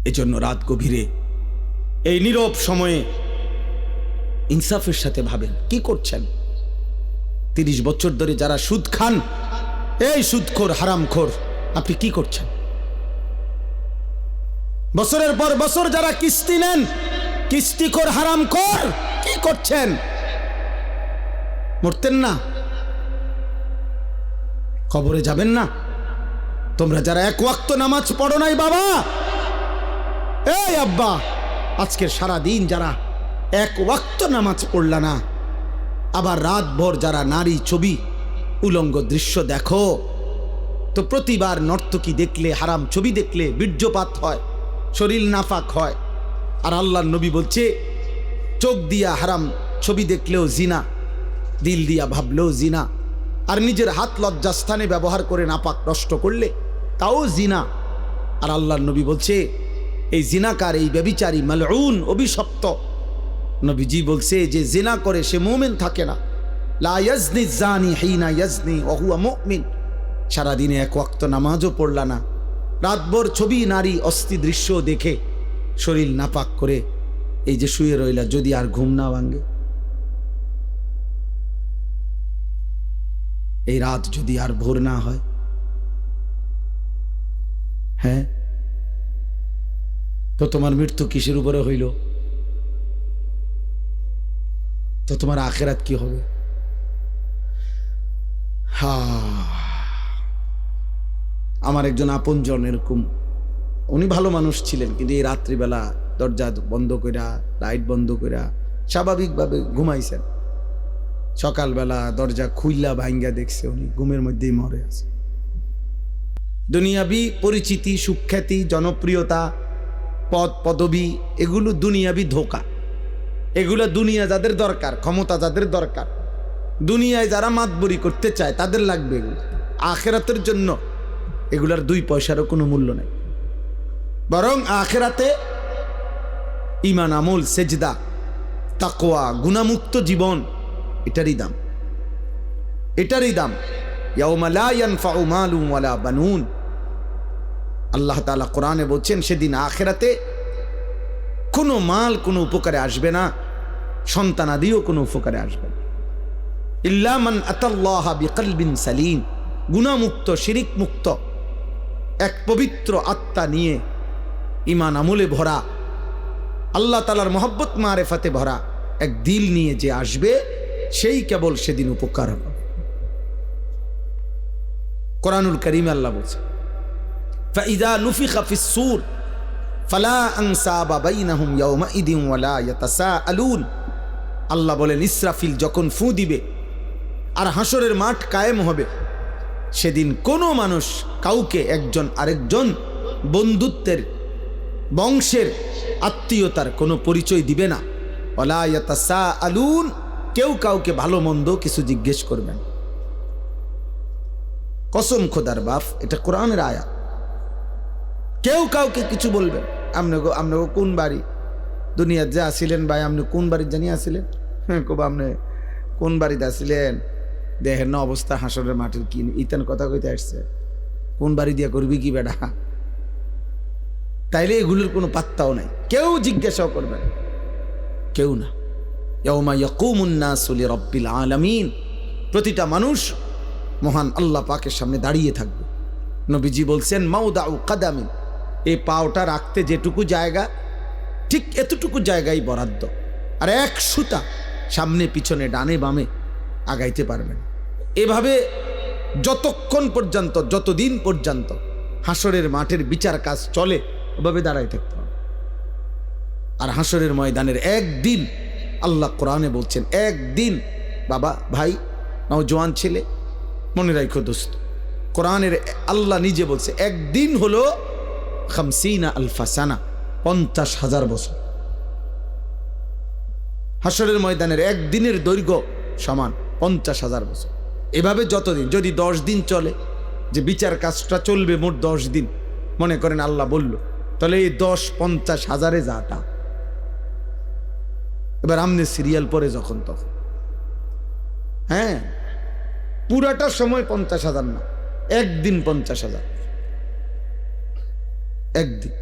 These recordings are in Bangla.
এজন্য রাত গভীরে এই নীরব সময়ে ইনসাফের সাথে ভাবেন কি করছেন। 30 বছর ধরে যারা সুদ খান, এই সুদখোর হারামখোর, আপনি কি করছেন? বছরের পর বছর যারা কিস্তি নেন, কিস্তিখোর হারামখোর, কি করছেন? মরতেন না? কবরে যাবেন না? তোমরা যারা এক ওয়াক্ত নামাজ পড়ো নাই বাবা, এই আব্বা, আজকের সারা দিন যারা এক ওয়াক্ত নামাজ পড়লা না, আবার রাত ভর যারা নারী ছবি উলঙ্গ দৃশ্য দেখো, তো প্রতিবার নর্তকী দেখলে, হারাম ছবি দেখলে বীর্যপাত হয়, শরীর নাফাক হয়। আর আল্লাহর নবী বলছে চোখ দিয়া হারাম ছবি দেখলেও জিনা, দিল দিয়া ভাবলেও জিনা, আর নিজের হাত লজ্জাস্থানে ব্যবহার করে নাপাক নষ্ট করলে তাও জিনা। আর আল্লাহর নবী বলছে এই জিনাকার, এই ব্যভিচারী, মালউন, অভিশপ্ত। নবীজি বলছে যে জিনা করে সে মুমিন থাকে না। লা ইয়াজনি জানি হিনা ইয়াজনি ওয়া হুয়া মুমিন। সারাদিনে এক ওয়াক্ত নামাজও পড়লা না, রাতভর ছবি নারী অস্থি দৃশ্য দেখে শরীর নাপাক করে এই যে শুয়ে রইলা, যদি আর ঘুম না ভাঙে, এই রাত যদি আর ভোর না হয়, হ্যাঁ, তো তোমার মৃত্যু কিসের উপরে হইল? তো তোমার আখিরাত কি হবে? আমার একজন আপনজন এরকম, উনি ভালো মানুষ ছিলেন, কিন্তু এই রাত্রিবেলা দরজা বন্ধ কইরা, লাইট বন্ধ কইরা স্বাভাবিকভাবে ঘুমাইছেন। সকালবেলা দরজা খুইলা ভাঙ্গা দেখছে উনি ঘুমের মধ্যেই মরে আছে। দুনিয়াবি পরিচিতি, সুখ্যাতি, জনপ্রিয়তা, পদ পদবি, এগুলো দুনিয়াবি ধোঁকা। এগুলো দুনিয়া যাদের দরকার, ক্ষমতা যাদের দরকার, দুনিয়ায় যারা মাতবরি করতে চায় তাদের লাগবে এগুলো। আখেরাতের জন্য এগুলার 2 পয়সারও কোনো মূল্য নেই। বরং আখেরাতে ঈমান, আমল, সেজদা, তাকওয়া, গুনাহমুক্ত জীবন, এটারই দাম, এটারই দাম। ইয়াউমা লা ইয়ানফাউ মালুন ওয়ালা বানুন। আল্লাহ তাআলা কোরআনে বলছেন সেদিন আখেরাতে কোনো মাল কোনো উপকারে আসবে না, সন্তানাদিও কোনো উপকারে আসবে না। ইল্লা মান আতাল্লাহা বিকলবিন সালিম। গুনাহমুক্ত, শিরিক মুক্ত, এক পবিত্র আত্মা নিয়ে, ঈমান আমলে ভরা, আল্লাহ তাআলার মহব্বত মারেফাতে ভরা এক দিল নিয়ে যে আসবে, সেই কেবল সেদিন উপকার হবে। কোরআনুল কারীমে আল্লাহ বলছে ফাইযা নুফিখা ফিস-সূর ফালা আনসাবা বাইনাহুম ইয়াওমাইদিন ওয়ালা ইয়াতাসাআলুন। আল্লাহ বলেন ইসরাফিল যখন ফু দিবে আর হাসরের মাঠ কায়েম হবে, সেদিন কোনো মানুষ কাউকে একজন আরেকজন বন্ধুত্বের, বংশের, আত্মীয়তার কোনো পরিচয় দিবে না। ওয়ালা ইয়াতাসাআলুন, কেউ কাউকে ভালো মন্দ কিছু জিজ্ঞেস করবেন। কসম খোদার বাপ, এটা কোরআনের আয়াত। কেউ কাউকে কিছু বলবেন, আপনি কোন বাড়ি দুনিয়ার যে আসিলেন ভাই, আপনি কোন বাড়ির জানি আসিলেন? হ্যাঁ, কবা আপনি কোন বাড়িতে আসিলেন? দেখেন না অবস্থা হাসরের মাটির, কি ইতান কথা কইতে আসছে, কোন বাড়ি দিয়া করবি কি বেটা? তাইলে এগুলোর কোনো পাত্তাও নাই, কেউ জিজ্ঞাসাও করবেন, কেউ না। ইয়াউমা ইয়াকুমুন নাসু লিরাব্বিল আলামিন। প্রতিটা মানুষ মহান আল্লাহ পাকের সামনে দাঁড়িয়ে থাকবে। নবীজি বলছেন মাউদাউ কাদামিন, এই পাওটা রাখতে যেটুকু জায়গা, ঠিক এতটুকু জায়গায় বরাদ্দ, আর এক সুতা সামনে পিছনে ডানে বামে আগাইতে পারবেন। এভাবে যতক্ষণ পর্যন্ত, যতদিন পর্যন্ত হাসরের মাঠের বিচার কাজ চলে, ওভাবে দাঁড়াই থাকতে হবে। আর হাসরের ময়দানের একদিন, আল্লাহ কোরআনে বলছেন একদিন, বাবা, ভাই, নওজোয়ান ছেলে, মনে রাখো দোস্ত, কোরআনের আল্লাহ নিজে বলছে একদিন হলো 50 আলফা সানা, 50,000 বছর। হাসরের ময়দানের একদিনের দৈর্ঘ্য সমান 50,000 বছর। এভাবে যতদিন, যদি 10 দিন চলে, যে বিচার কাজটা চলবে মোট 10 দিন, মনে করেন আল্লাহ বলল, তাহলে এই 10 50,000-এ যাটা। এবার আমনে সিরিয়াল পরে যখন তখন, হ্যাঁ, পুরাটা সময় 50,000 না, একদিন 50,000, একদিন।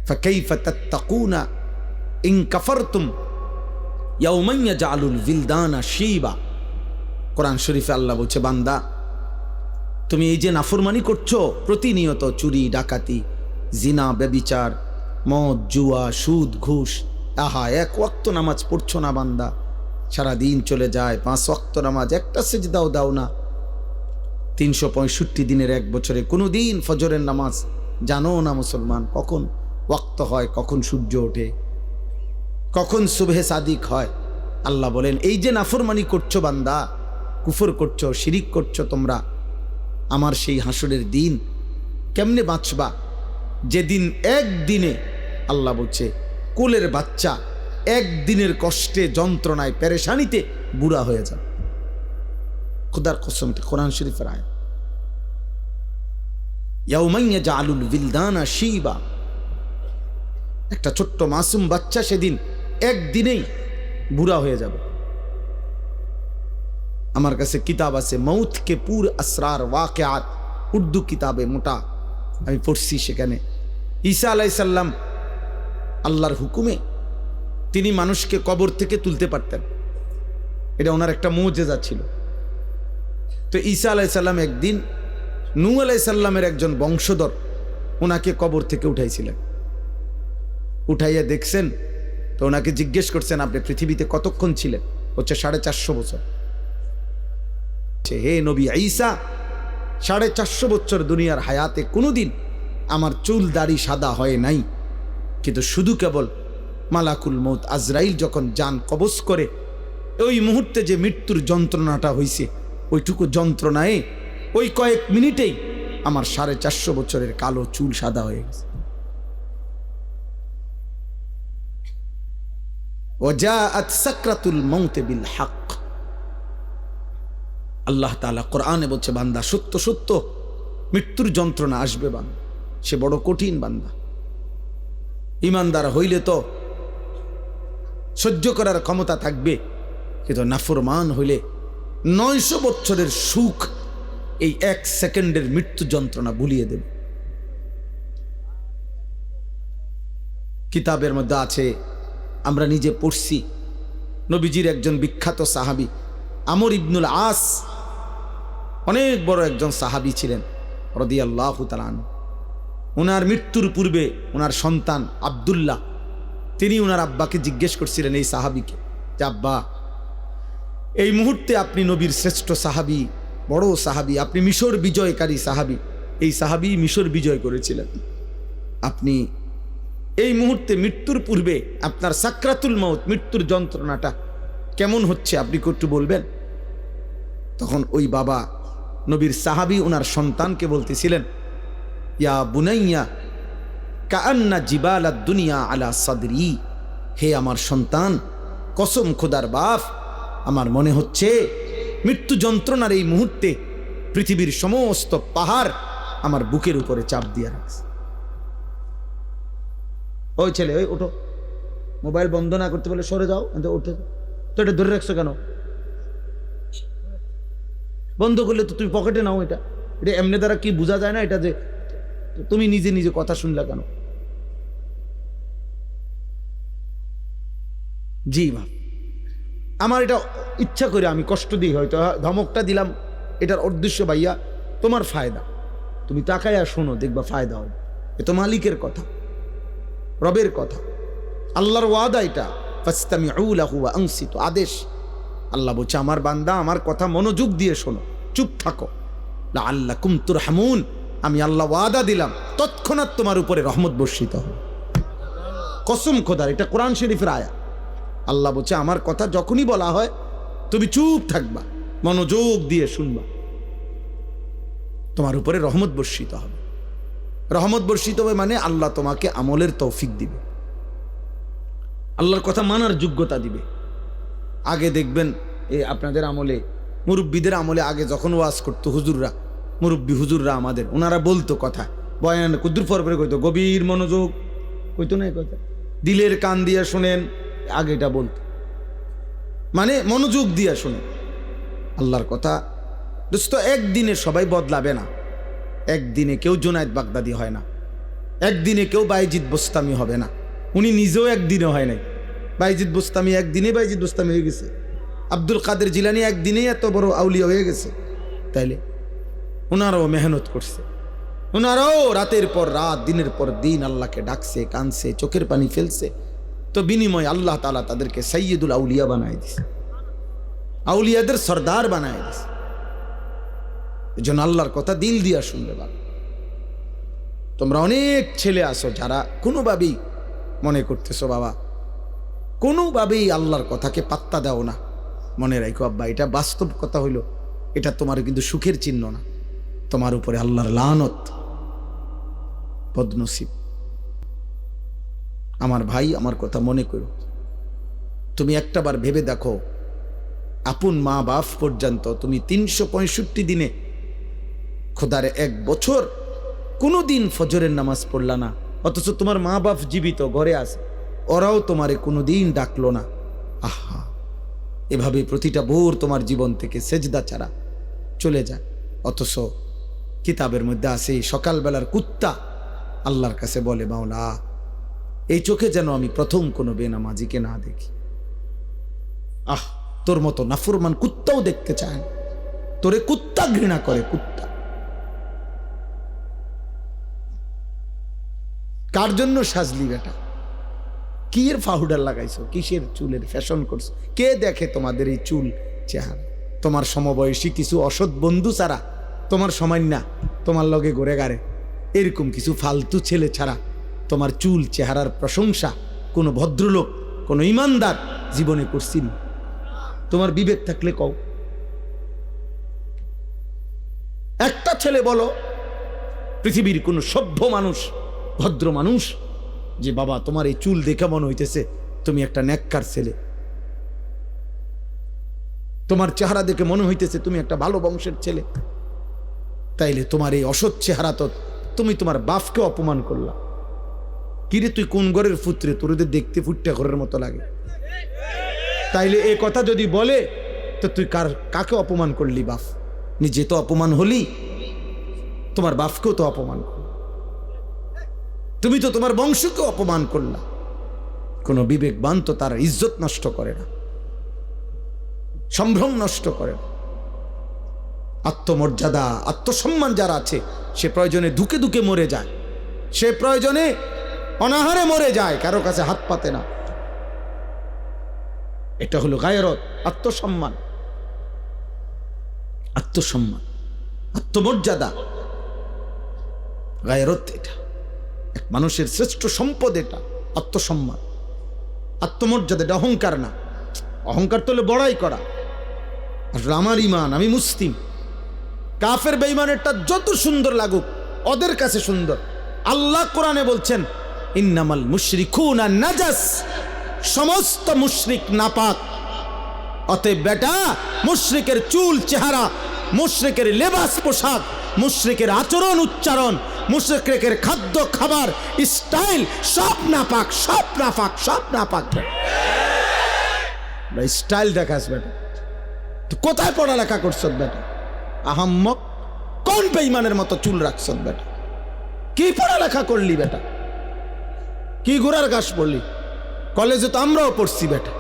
ফাকাইফা তাত্তাকুনা ইন কাফারতুম ইয়াউমান ইয়াজআলুল বিলদানা শিবা। কোরআন শরীফে আল্লাহ বলছে, বান্দা তুমি এই যে নাফরমানি করছো প্রতিনিয়ত, চুরি ডাকাতি, জিনা, ব্যভিচার, মদ, জুয়া, সুদ, ঘুষ, আহা এক ওয়াক্ত নামাজ পড়ছো না বান্দা, সারাদিন চলে যায়, 5 ওয়াক্ত নামাজ, একটা সিজদাও দাও না, 365 দিনের এক বছরে কোনো দিন ফজরের নামাজ জানো না মুসলমান, কখন ওয়াক্ত হয়, কখন সূর্য ওঠে, কখন সুবহে সাদিক হয়। আল্লাহ বলেন এই যে নাফরমানি করছো বান্দা, কুফর করছো, শিরিক করছো তোমরা, আমার সেই হাসরের দিন কেমনে বাঁচবা যেদিন একদিনে, আল্লাহ বলছে কোলের বাচ্চা একদিনের কষ্টে, যন্ত্রণায়, পেরেশানিতে বুড়া হয়ে যাবে। খুদার কসম, কোরআন শরীফের আয়াত। ইয়াউমান ইয়াজআলুল বিলদানা শিবা, একটা ছোট্ট মাসুম বাচ্চা সেদিন একদিনেই বুড়া হয়ে যাবে। আমার কাছে কিতাব আছে মৌত কে পুর আসরার ওয়াকিয়াত, উর্দু কিতাবে মোটা, আমি পড়ছি। সেখানে ঈসা আলাইহিস সালাম আল্লাহর হুকুমে তিনি মানুষকে কবর থেকে তুলতে পারতেন, এটা ওনার একটা মুজিজা ছিল। তো ঈসা আলাইহিস সালাম একদিন নূহ আলাইহিস সালামের একজন বংশধর ওনাকে কবর থেকে উঠাইছিলেন। উঠাইয়া দেখছেন তো ওনাকে জিজ্ঞেস করছেন, আপনি পৃথিবীতে কতক্ষণ ছিলেন? হচ্ছে 450 বছর। হে নবী ঈসা, 450 বছর দুনিয়ার হায়াতে কোনোদিন আমার চুল দাড়ি সাদা হয় নাই, কিন্তু শুধু কেবল মালাকুল মউত আজরাইল যখন জান কবজ করে ওই মুহূর্তে যে মৃত্যুর যন্ত্রণাটা হয়েছে, ওইটুকু যন্ত্রণায় ওই কয়েক মিনিটেই আমার 450 বছরের কালো চুল সাদা হয়ে গেছে। ওয়াজাআত সাকরাতুল মউত বিল হক। আল্লাহ তাআলা কোরআনে বলছে, বান্দা সত্য সত্য মৃত্যুর যন্ত্রণা আসবে বান্দা, সে বড় কঠিন বান্দা। ইমানদার হইলে তো সহ্য করার ক্ষমতা থাকবে, কিন্তু নাফরমান হইলে 900 বছরের সুখ এই 1 সেকেন্ডের মৃত্যু যন্ত্রণা ভুলিয়ে দেবে। কিতাবের মধ্যে আছে, আমরা নিজে পড়ছি, নবীজির একজন বিখ্যাত সাহাবী আমর ইবনুল আস, অনেক বড় একজন সাহাবী ছিলেন রাদিয়াল্লাহু তাআলা আনহু। ওনার মৃত্যুর পূর্বে ওনার সন্তান আব্দুল্লাহ, তিনি ওনার আব্বাকে জিজ্ঞেস করছিলেন, এই সাহাবীকে, যে আব্বা এই মুহূর্তে আপনি নবীর শ্রেষ্ঠ সাহাবী, বড় সাহাবী, আপনি মিশর বিজয়কারী সাহাবী, এই সাহাবী মিশর বিজয় করেছিলেন, আপনি এই মুহূর্তে মৃত্যুর পূর্বে আপনার সাকরাতুল মউত, মৃত্যুর যন্ত্রণাটা কেমন হচ্ছে আপনি একটু বলবেন? তখন ওই বাবা নবীর সাহাবী ওনার সন্তানকে বলতেছিলেন, ইয়া বুনাইয়া কাআন্না জিবালাদ দুনিয়া আলা সাদরি, হে আমার সন্তান, কসম খোদার বাপ, আমার মনে হচ্ছে মৃত্যু যন্ত্রণার এই মুহূর্তে পৃথিবীর সমস্ত পাহাড় আমার বুকের উপরে চাপ দিয়ে রাখছে। ওই ছেলে, ওই ওঠো, মোবাইল বন্ধ না করতে বলে সরে যাও, ওঠে তো, এটা ধরে রাখছো কেন? বন্ধ করলে তো তুমি পকেটে নাও, এটা এটা এমনি দ্বারা কি বোঝা যায় না এটা যে তুমি নিজে নিজে কথা শুনলা কেন? জি মা, আমার এটা ইচ্ছা করে আমি কষ্ট দিই, হয়তো ধমকটা দিলাম, এটার উদ্দেশ্য ভাইয়া তোমার ফায়দা, তুমি তাকায়া শোনো, দেখবা ফায়দা হবে। এ তো মালিকের কথা, রবের কথা, আল্লাহর ওয়াদা, এটা ফাসতামিউ লাহু ওয়া আনসিতু, আদেশ। আল্লাহ বলছে, আমার বান্দা আমার কথা মনোযোগ দিয়ে শোনো, চুপ থাকো, লাআল্লাকুম তুরহামুন, আমি আল্লাহ ওয়াদা দিলাম তৎক্ষণাৎ তোমার উপরে রহমত বর্ষিত হবে। কসম খোদার, এটা কোরআন শরীফের আয়াত। আল্লাহ বলছে, আমার কথা যখনই বলা হয় তুমি চুপ থাকবা, মনোযোগ দিয়ে শুনবা, তোমার উপরে রহমত বর্ষিত হবে। রহমত বর্ষিত হবে মানে আল্লাহ তোমাকে আমলের তৌফিক দিবে, আল্লাহর কথা মানার যোগ্যতা দিবে। আগে দেখবেন আপনাদের আমলে, মুরব্বীদের আমলে, আগে যখন ওয়াজ করতো হুজুররা, মুরব্বী হুজুররা আমাদের, ওনারা বলতো কথা, বয়ান কুদ্দুর পরে কইতো, গভীর মনোযোগ, কইতো না কথা, দিলের কান দিয়ে শোনেন, আগে এটা বলতো, মানে মনোযোগ দিয়ে শোনেন আল্লাহর কথা। দোস্ত, একদিনে সবাই বদলাবে না, একদিনে কেউ জুনায়েদ বাগদাদি হয় না, একদিনে কেউ বাইজিদ বোস্তামি হবে না। উনি নিজেও একদিনে হয় নাই। বাইজিদ বোস্তামি একদিনে বাইজিদ বোস্তামি হয়ে গেছে। আব্দুল কাদের জিলানী একদিনেই এত বড় আউলিয়া হয়ে গেছে। তাইলে ওনারাও মেহনত করছে, ওনারাও রাতের পর রাত দিনের পর দিন আল্লাহকে ডাকছে, কানছে, চোখের পানি ফেলছে। তো বিনিময় আল্লাহ তাআলা তাদেরকে সাইয়্যিদুল আউলিয়া বানায় দিছে, আউলিয়াদের সর্দার বানায় দিছে। এই জন্য আল্লাহর কথা দিল দিয়া শুনবে। বাবা, তোমরা অনেক ছেলে আসো যারা কোনোভাবেই মনে করতেছো বাবা কোনোভাবেই আল্লাহর কথাকে পাত্তা দাও না। মনে রাখো আব্বা, এটা বাস্তব কথা হইল, এটা তোমার কিন্তু সুখের চিহ্ন না, তোমার উপরে আল্লাহর লানত, বদনসিব। আমার ভাই, আমার কথা মনে করো। তুমি একটাবার ভেবে দেখো, আপন মা বাপ পর্যন্ত তুমি 365 দিনে, খোদার 1 বছর কোনো দিন ফজরের নামাজ পড়লা না, অথচ তোমার মা বাপ জীবিত ঘরে আছে, ওরাও তোমারে কোনো দিন ডাকলো না। আহা, এভাবে প্রতিটা ভোর তোমার জীবন থেকে সেজদা ছাড়া চলে যায়। অথচ কিতাবের মধ্যে আছে সকালবেলার কুত্তা আল্লাহর কাছে বলে, মাওলা এই চোখে যেন আমি প্রথম কোনো বেনামাজিকে না দেখি। আহ, তোর মতো নাফরমান কুত্তাও দেখতে চায় না, তোরে কুত্তা ঘৃণা করে, কুত্তা। কার জন্য সাজলি বেটা? কি এর পাউডার লাগাইছো, কিসের চুলের ফ্যাশন করছো? কে দেখে তোমাদের এই চুল চেহারা? তোমার সমবয়সী কিছু অসৎ বন্ধু ছাড়া, তোমার সময় না তোমার লগে ঘুরে গাড়ে এরকম কিছু ফালতু ছেলে ছাড়া তোমার চুল চেহারার প্রশংসা কোনো ভদ্রলোক, কোনো ইমানদার জীবনে করছিল? তোমার বিবেক থাকলে কও। একটা ছেলে বলো পৃথিবীর কোন সভ্য মানুষ, ভদ্র মানুষ, যে বাবা তোমার এই চুল দেখে মনে হইতেছে তুমি একটা নেককার ছেলে, তোমার চেহারা দেখে মনে হইতেছে তুমি একটা ভালো বংশের ছেলে, তাইলে তোমার এই অসৎ চেহারা তো তুমি তোমার বাপকে অপমান করলা। কিরে তুই কোন ঘরের পুত্রে, তোর দেখতে ফুটটা ঘরের মতো লাগে? তাইলে এ কথা যদি বলে তো তুই কাকে অপমান করলি? বাপ নিজে তো অপমান হলি, তোমার বাপকেও তো অপমান করলি, তুমি তো তোমার বংশকে অপমান করলা। কোনো বিবেকবান তো তার ইজ্জত নষ্ট করে না, সম্ভ্রম নষ্ট করে না। আত্মমর্যাদা, আত্মসম্মান যারা আছে, সে প্রয়োজনে ধুকে ধুকে মরে যায়, সে প্রয়োজনে অনাহারে মরে যায়, কারো কাছে হাত পাতে না। এটা হলো গায়রত, আত্মসম্মান, আত্মসম্মান, আত্মমর্যাদা, গায়রত। এটা এক মানুষের শ্রেষ্ঠ সম্পদ, এটা আত্মসম্মান, আত্মমর্যাদা। এটা অহংকার না। অহংকার তো হলো বড়াই করা। আসলে আমার ইমান, আমি মুসলিম। কাফের বেঈমানেরটা যত সুন্দর লাগুক, ওদের কাছে সুন্দর। আল্লাহ কোরআনে বলছেন, ইন্নামাল মুশরিকুনা নাজাস, সমস্ত মুশরিক নাপাক। অতএব বেটা, মুশরিকের চুল চেহারা, মুশরিকের লেবাস পোশাক, মুশরিকের আচরণ উচ্চারণ, মুশরিকের খাদ্য খাবার স্টাইল সব নাপাক, সব নাপাক, সব নাপাক। স্টাইল দেখাস বেটা, তুই কোথায় পড়ালেখা করছ বেটা? আহাম্মক, কোন বেঈমানের মতো চুল রাখছ বেটা? কি পড়ালেখা করলি বেটা? কি ঘোড়ার ঘাস পড়লি? কলেজে তো আমরাও পড়ছি বেটা।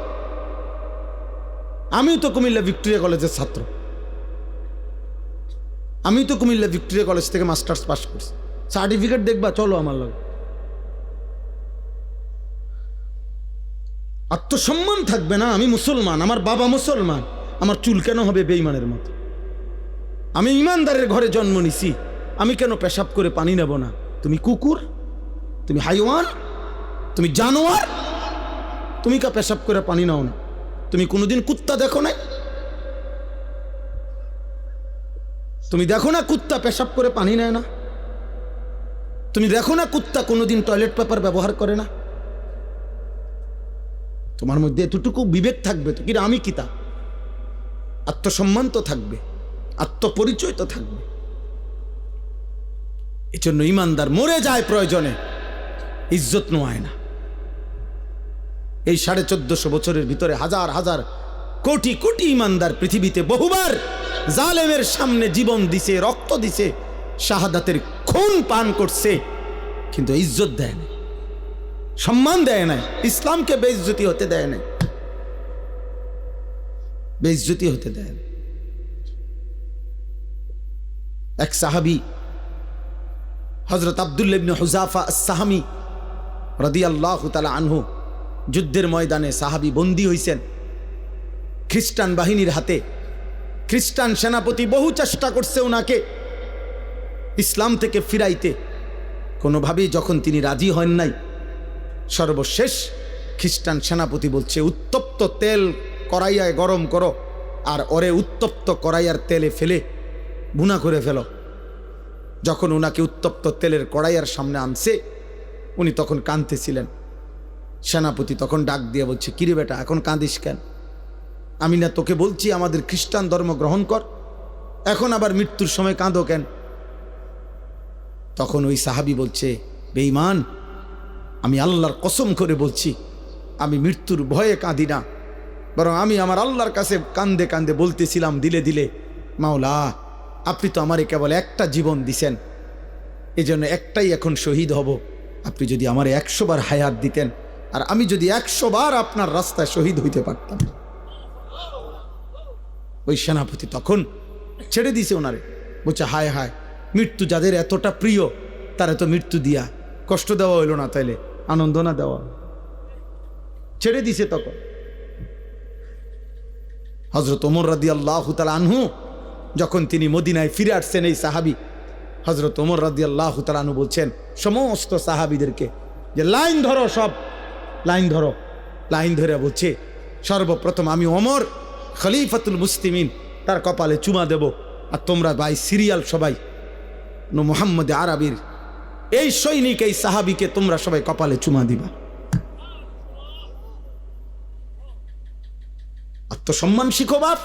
আমি তো কুমিল্লা ভিক্টোরিয়া কলেজের ছাত্র, আমি তো কুমিল্লা ভিক্টোরিয়া কলেজ থেকে মাস্টার্স পাস করছি। সার্টিফিকেট দেখবা, চলো আমার লগে। আত্মসম্মান থাকবে না? আমি মুসলমান, আমার বাবা মুসলমান, আমার চুল কেন হবে বেঈমানের মতো? আমি ইমানদারের ঘরে জন্ম নিছি, আমি কেন পেশাব করে পানি নেব না? তুমি কুকুর, তুমি হাইওয়ান, তুমি জানোয়ার, তুমি কা পেশাব করে পানি নাও না? তুমি কোনোদিন কুত্তা দেখো নাই? তুমি দেখো না কুত্তা পেশাব করে পানি নেয় না? তুমি দেখো না কুত্তা কোনোদিন টয়লেট পেপার ব্যবহার করে না? তোমার মধ্যে এতটুকু বিবেক থাকবে তো, কিন্তু আমি কি তা? আত্মসম্মান তো থাকবে, আত্মপরিচয় তো থাকবে। এই জন্য ইমানদার মরে যায় প্রয়োজনে, ইজ্জত নোয়ায় না। এই 1450 বছরের ভিতরে হাজার হাজার কোটি কোটি ইমানদার পৃথিবীতে বহুবার জালেমের সামনে জীবন দিছে, রক্ত দিছে, শাহাদাতের খুন পান করছে, কিন্তু ইজ্জত দেয় না, সম্মান দেয় না, ইসলামকে বেইজ্জতি হতে দেয় না, বেইজ্জতি হতে দেয় না। এক সাহাবী হযরত আব্দুল্লাহ ইবনে হুযাফা আস-সাহামী রাদিয়াল্লাহু তাআলা আনহু, যুদ্ধের ময়দানে সাহাবী বন্দী হইছেন খ্রিস্টান বাহিনীর হাতে। খ্রিস্টান সেনাপতি বহু চেষ্টা করছে ওনাকে ইসলাম থেকে ফিরাইতে, কোনোভাবেই যখন তিনি রাজি হন নাই, সর্বশেষ খ্রিস্টান সেনাপতি বলছে, উত্তপ্ত তেল কড়াইয়ায় গরম করো, আর ওরে উত্তপ্ত কড়াইয়ার তেলে ফেলে ভুনা করে ফেলো। যখন ওনাকে উত্তপ্ত তেলের কড়াইয়ার সামনে আনছে, উনি তখন কাঁদতেছিলেন। সেনাপতি তখন ডাক দিয়ে বলছে, কিরে বেটা, এখন কাঁদিস কেন? আমি না তোকে বলছি আমাদের খ্রিস্টান ধর্ম গ্রহণ কর, এখন আবার মৃত্যুর সময় কাঁদো কেন? তখন ওই সাহাবী বলছে, বেঈমান, আমি আল্লাহর কসম করে বলছি, আমি মৃত্যুর ভয়ে কাঁদি না, বরং আমি আমার আল্লাহর কাছে কান্দে কান্দে বলতেছিলাম দিলে দিলে, মাওলা, আপনি তো আমারে কেবল একটা জীবন দিছেন, এজন্য একটাই এখন শহীদ হব। আপনি যদি আমারে 100 বার হায়াত দিতেন, আর আমি যদি 100 বার আপনার রাস্তায় শহীদ হইতে পারতাম। ওই সেনাপতি তখন ছেড়ে দিছে ওনারে, বলছে, হায় হায়, মৃত্যু যাদের এতটা প্রিয় তারা তো মৃত্যু দিয়া কষ্ট দেওয়া হইল না, তাইলে আনন্দ না দেওয়া, ছেড়ে দিছে। তখন হযরত ওমর রাদিয়াল্লাহু তাআলা আনহু যখন তিনি মদিনায় ফিরে আসছেন, এই সাহাবী হযরত ওমর রাদিয়াল্লাহু তাআলা আনহু বলছেন সমস্ত সাহাবীদেরকে যে লাইন ধরো, সব লাইন ধরো। লাইন ধরে বলছে, সর্বপ্রথম আমি ওমর খলিফাতুল মুসলিমিন, তার কপালে চুমা দেব, আর তোমরা ভাই সিরিয়াল সবাই মুহাম্মদ আরবির এই সৈনিক, এই সাহাবীকে তোমরা সবাই কপালে চুমা দিবা। আত্মসম্মান শিখো বাপ,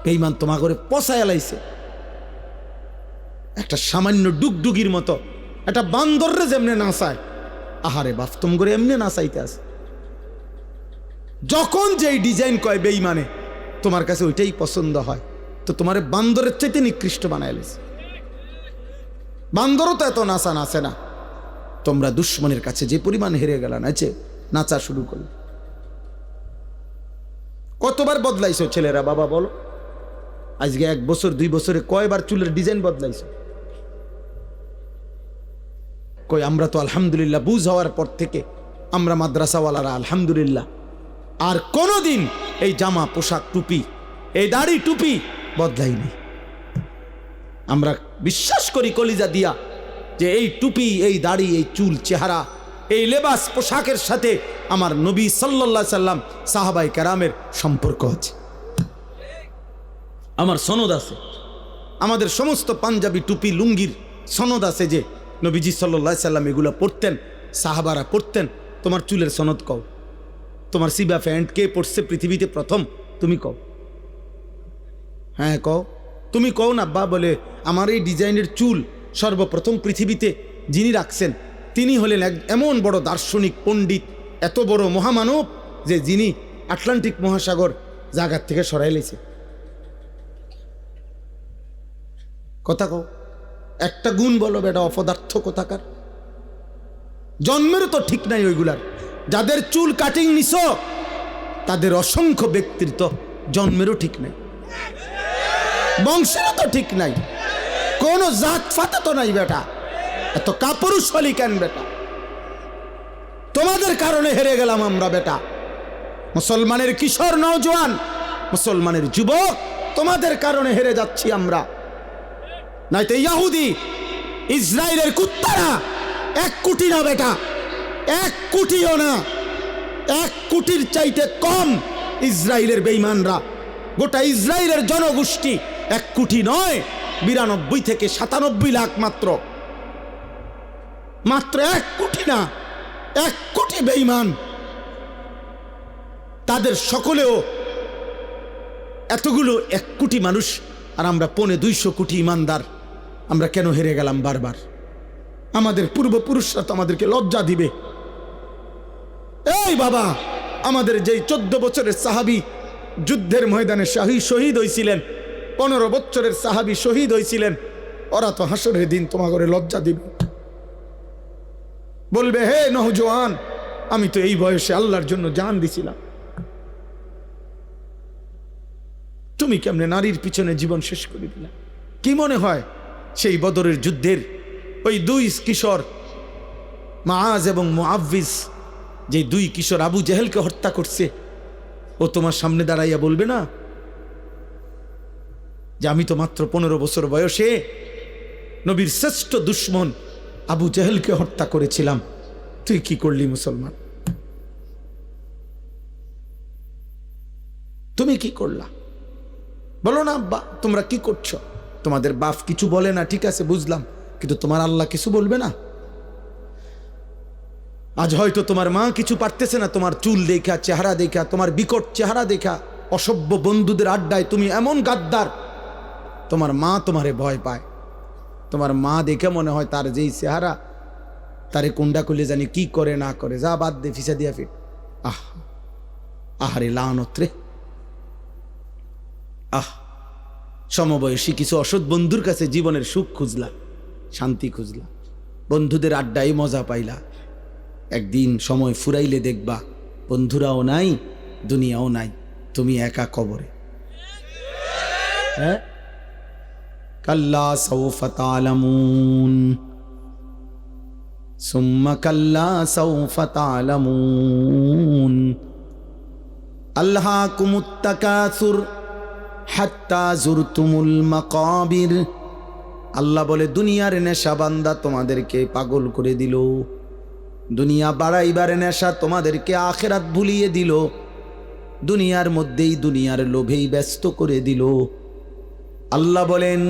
বেঈমান তোমা করে পচায় লাইছে। একটা সামান্য ডুগডুগির মতো একটা বান্দররে যেমনে নাচায়, আহারে বাপ, তোম করে এমনি নাচাইতে আছে। যখন যেই ডিজাইন কয় বেঈমানে, তোমার কাছে ওইটাই পছন্দ হয়, তো তোমার বান্দরের চাইতে নিকৃষ্ট বানায় লাইছে। বান্দরও তো এত নাচা নাচে না। তোমরা দুশ্মনের কাছে যে পরিমাণ হেরে গেল, নাচে নাচা শুরু করল। কতবার বদলাইছো ছেলেরা বাবা বলো? আজকে 1 বছর 2 বছরে কয়বার চুলের ডিজাইন বদলাইছো? কই আমরা তো আলহামদুলিল্লাহ বুঝ হওয়ার পর থেকে আমরা মাদ্রাসাওয়ালারা আলহামদুলিল্লাহ আর কোনোদিন এই জামা পোশাক টুপি এই দাড়ি টুপি বদলাইনি। আমরা বিশ্বাস করি কলিজা দিয়া যে এই টুপি, এই দাড়ি, এই চুল, চেহারা, এই লেবাস পোশাকের সাথে আমার নবী সাল্লাল্লাহু আলাইহি সাল্লাম, সাহাবায়ে কেরামের সম্পর্ক আছে। আমার সনদ আছে, আমাদের সমস্ত পাঞ্জাবি টুপি লুঙ্গির সনদ আছে যে নবীজি সাল্লাল্লাহু আলাইহি সাল্লাম এগুলো পরতেন, সাহাবারা পরতেন। তোমার চুলের সনদ কও, তোমার সিবা প্যান্ট কে পরছে পৃথিবীতে প্রথম, তুমি কও। হ্যাঁ কও, তুমি কও না বা বলে আমার এই ডিজাইনের চুল সর্বপ্রথম পৃথিবীতে যিনি রাখছেন তিনি হলেন এমন বড় দার্শনিক পণ্ডিত, এত বড় মহামানব যে যিনি আটলান্টিক মহাসাগর জায়গার থেকে সরাই লেছে। কথা কও, একটা গুণ বলো বেটা, অপদার্থ কোথাকার। জন্মেরও তো ঠিক নাই ওইগুলার। যাদের চুল কাটিং নিছ তাদের অসংখ্য ব্যক্তিত্ব জন্মেরও ঠিক নাই, বংশেরও তো ঠিক নাই, কোন জাত ফাতে তো নাই বেটা। এত কাপুরুষ হলি কেন বেটা? তোমাদের কারণে হেরে গেলাম আমরা বেটা। মুসলমানের কিশোর নওজোয়ান, মুসলমানের যুবক, তোমাদের কারণে হেরে যাচ্ছি আমরা। নাইতে ইহুদি ইসরায়েলের কুত্তারা 1 কোটি না বেটা, 1 কোটিও না, 1 কোটির চাইতে কম ইসরায়েলের বেঈমানরা। গোটা ইসরায়েলের জনগোষ্ঠী 1 কোটি নয়, 92 থেকে 97 লাখ মাত্র, মাত্র 1 কোটি না, 1 কোটি বেঈমান। তাদের সকলেও এতগুলো 1 কোটি মানুষ, আর আমরা 250 কোটি ইমানদার। আমরা কেন হেরে গেলাম বারবার? আমাদের পূর্বপুরুষরা তো আমাদেরকে লজ্জা দিবে। এই বাবা, আমাদের যেই 14 বছরের সাহাবী যুদ্ধের ময়দানে শহীদ হয়েছিলেন, 15 বছরের সাহাবী শহীদ হয়েছিলেন, ওরা তো হাসরের দিন তোমার ঘরে লজ্জা দিবে। বলবে, হে নওজোয়ান, আমি তো এই বয়সে আল্লাহর জন্য জান দিছিলাম, তুমি কেমনে নারীর পিছনে জীবন শেষ করে দিলা? কি মনে হয় সেই বদরের যুদ্ধের ওই দুই কিশোর মাআজ এবং মুআব্বিজ, যে দুই কিশোর আবু জেহেলকে হত্যা করছে, ও তোমার সামনে দাঁড়াইয়া বলবে না যে আমি তো মাত্র 15 বছর বয়সে নবীর শ্রেষ্ঠ দুশ্মন আবু জেহেলকে হত্যা করেছিলাম, তুই কি করলি মুসলমান? তুমি কি করলা? বলো না আব্বা, তোমরা কি করছো? তোমাদের বাপ কিছু বলে না, ঠিক আছে বুঝলাম, কিন্তু তোমার আল্লাহ কিছু বলবে না? আজ হয়তো তোমার মা কিছু পারতেছে না, তোমার চুল দেখা, চেহারা দেখা, তোমার বিকট চেহারা দেখা, অসভ্য বন্ধুদের আড্ডায় তুমি এমন গাদ্দার, তোমার মা তোমারে ভয় পায়। তোমার মা দেখে মনে হয় তার যেই চেহারা, তারে কুন্ডা খুলে জানি কি করে না করে, যা বাদ দে, ফিসা দিয়া ফিট। আহারে লানত রে। সমবয়সী কিছু অসৎ বন্ধুর কাছে জীবনের সুখ খুঁজলা, শান্তি খুঁজলা, বন্ধুদের আড্ডায় মজা পাইলা, একদিন সময় ফুরাইলে দেখবা বন্ধুরাও নাই, দুনিয়াও নাই, তুমি একা কবরে। হ্যাঁ, কাল্লা সাউফা তা'লামুন সুম্মা কাল্লা সাউফা তা'লামুন আলহাকুমুত তাকাসুর হাত্তা জুরতুমুল মাকাবির। আল্লাহ বলে, দুনিয়ার নেশা বান্দা তোমাদেরকে পাগল করে দিল, দুনিয়া বাড়াইবার নেশা তোমাদেরকে আখিরাত ভুলিয়ে দিল, দুনিয়ার মধ্যেই দুনিয়ার লোভেই ব্যস্ত করে দিল। আল্লাহ বলেন,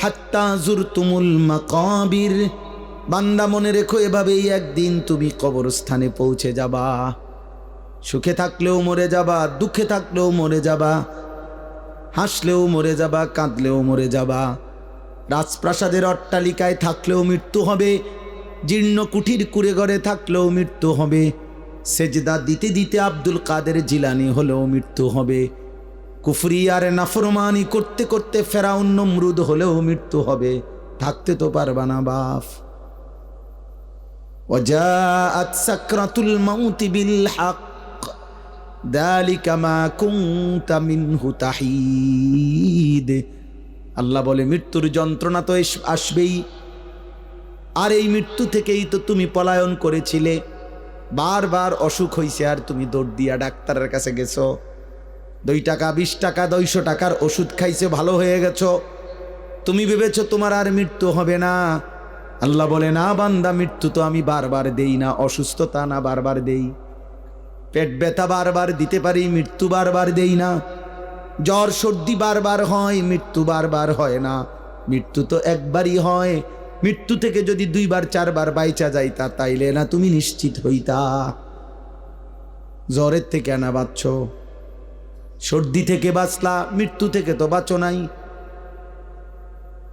হাত্তা জুরতুমুল মাকাবির, বান্দা মনে রেখো এভাবেই একদিন তুমি কবরস্থানে পৌঁছে যাবা। সুখে থাকলেও মরে যাবা, দুঃখে থাকলেও মরে যাবা, হাসলেও মরে যাবা, কাঁদলেও মরে যাবা, রাজপ্রাসাদের অট্টালিকায় থাকলেও মৃত্যু হবে, জীর্ণ কুঠির কুড়ে ঘরে থাকলেও মৃত্যু হবে, সেজদা দিতে দিতে আব্দুল কাদের জিলানি হলেও মৃত্যু হবে, কুফরি আর নাফরমানি করতে করতে ফেরাউন নমরুদ হলেও মৃত্যু হবে, থাকতে তো পারবা না বাপ। ওয়াজাআত সাকরাতুল মাউতি বিল হক যালিকা মা কুনতা মিনহু তাহিদ। আল্লাহ বলে, মৃত্যুর যন্ত্রণা তো আসবেই, আর এই মৃত্যু থেকেই তো তুমি পলায়ন করেছিলে। বারবার অসুখ হইছে আর তুমি দৌড় দিয়া ডাক্তারের কাছে গেছো, 2 টাকা 20 টাকা 200 টাকার ওষুধ খাইছে, ভালো হয়ে গেছো, তুমি ভেবেছো তোমার আর মৃত্যু হবে না। আল্লাহ বলে, না বান্দা, মৃত্যু তো আমি বারবার দেই না, অসুস্থতা না বারবার দেই, পেট ব্যথা বারবার দিতে পারি, মৃত্যু বারবার দেই না, জ্বর সর্দি বারবার হয়, মৃত্যু বারবার হয় না, মৃত্যু তো একবারই হয়। মৃত্যু থেকে যদি 2 বার 4 বার বাইচা যাইতা, তাইলে না তুমি নিশ্চিত হইতা। জ্বরের থেকে না বাঁচছ, সর্দি থেকে বাঁচলা, মৃত্যু থেকে তো বাঁচো নাই,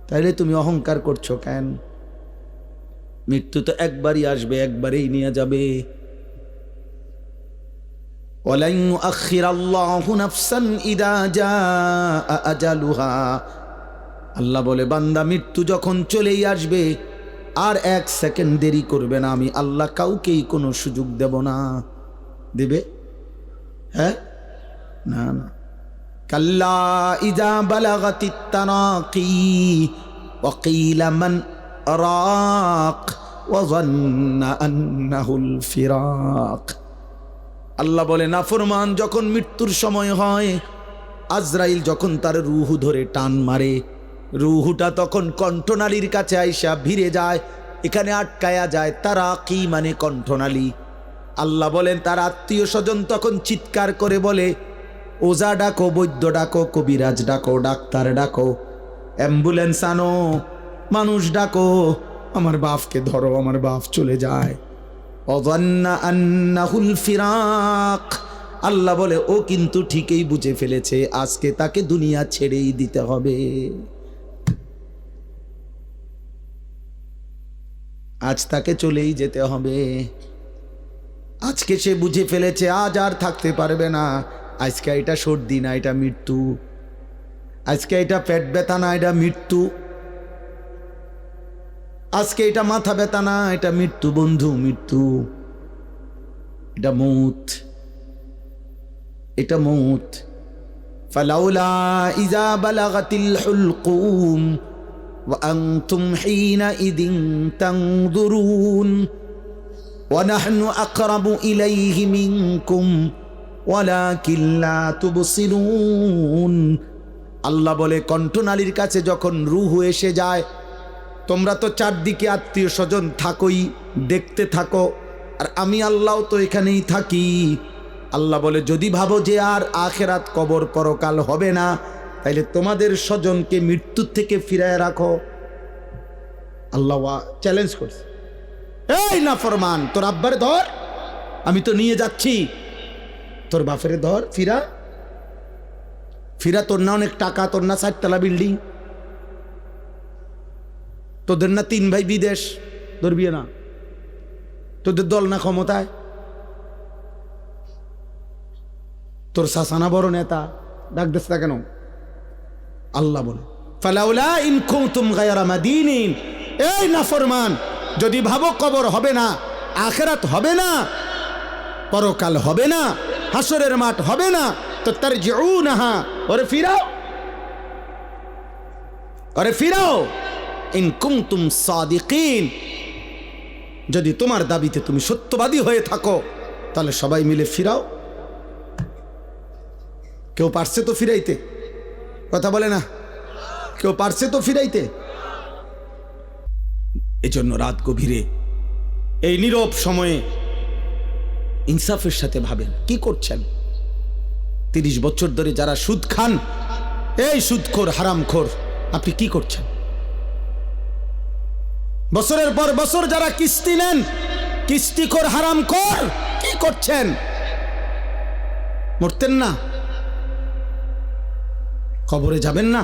তাইলে তুমি অহংকার করছো কেন? মৃত্যু তো একবারই আসবে, একবারেই নিয়ে যাবে। ওয়ালান ইউআখিরাল্লাহু নাফসান ইযা জাআ আজালুহা। আল্লাহ বলে, বান্দা মৃত্যু যখন চলেই আসবে, আর 1 সেকেন্ড দেরি করবে না, আমি আল্লাহ কাউকেই কোনো সুযোগ দেব না। দেবে? হ্যাঁ, না না। কাল্লা ইযা বালাগাতিত তারাকি ওয়া কিলা মান রাক ওয়া যান্না আন্নাহুল ফিরাক। আল্লাহ বলে, নাফরমান যখন মৃত্যুর সময় হয়, আজরাইল যখন তার রূহ ধরে টান মারে, রূহটা তখন কণ্ঠনালীর কাছে আইসা ভিড়ে যায়, এখানে আটকায়া যায়। তারা কি মানে কণ্ঠনালী। আল্লাহ বলেন, তার আত্মীয় স্বজন তখন চিৎকার করে বলে, ওজা ডাকো, বৈদ্য ডাকো, কবিরাজ ডাকো, ডাক্তার ডাকো, অ্যাম্বুলেন্স আনো, মানুষ ডাকো, আমার বাপকে ধরো, আমার বাপ চলে যায়। অযান্না আন্নাহুল ফিরাক। আল্লাহ বলে, ও কিন্তু ঠিকই বুঝে ফেলেছে, আজকে তাকে দুনিয়া ছেড়েই দিতে হবে। আজ তাকে চলেই যেতে হবে। আজকে সে বুঝে ফেলেছে আজ আর থাকতে পারবে না। আজকে এটা সর্দি না, এটা মৃত্যু। আজকে এটা পেট ব্যথা না, এটা মৃত্যু। আজকে এটা মাথা ব্যথা না, এটা মৃত্যু বন্ধু, মৃত্যু। এটা মৌত, এটা মৌত। ফালাউলা ইযা বালাগাতিল হুলকুম ওয়া আনতুম হিনাইযিন তানজুরুন ওয়া নাহনু আকরাবু ইলাইহি মিনকুম ওয়ালাকিন লা তুবসিরুন। আল্লাহ বলে, কণ্ঠনালীর কাছে যখন রূহ এসে যায়, তোমরা তো চারদিকে আত্মীয় স্বজন থাকোই, দেখতে থাকো, আর আমি আল্লাহ তো এখানেই থাকি। আল্লাহ বলে, যদি ভাবো যে আর আখেরাত কবর পরকাল হবে না, তাইলে তোমাদের স্বজনকে মৃত্যুর থেকে ফিরায় রাখো। আল্লাহ চ্যালেঞ্জ করছে, এই নাফরমান, তোর আব্বারে ধর, আমি তো নিয়ে যাচ্ছি, তোর বাপেরে ধর, ফিরা ফিরা। তোর না অনেক টাকা, তোর না 4 তলা বিল্ডিং, তোদের না 3 ভাই বিদেশ, ধরবি না, তোদের দল না ক্ষমতায়, তোর শাসানা বড় নেতা, ডাক দিস না কেন? আল্লাহ বলে, ফালাউলা ইন কুনতুম গায়রা মাদিনিন, এই নাফরমান, যদি ভাবো কবর হবে না, আখিরাত হবে না, পরকাল হবে না, হাসরের মাঠ হবে না, তো তারজিউনহা, ওরে ফিরাও, ওরে ফিরাও। ইন কুনতুম সাদিকিন, যদি তোমার দাবিতে তুমি সত্যবাদী হয়ে থাকো, তাহলে সবাই মিলে ফিরাও। কেউ পারছে তো ফিরাইতে? কথা বলে না, কেউ পারছে তো ফিরাইতে? এজন্য রাত গভীরে এই নীরব সময়ে ইনসাফের সাথে ভাবেন, কি করছেন? 30 বছর ধরে যারা সুদ খান, এই সুদখোর, হারামখোর, আপনি কি করছেন? বছরের পর বছর যারা কিস্তি নেন, কিস্তিখোর, হারামখোর, কি করছেন? মরতেন না? কবরে যাবেন না?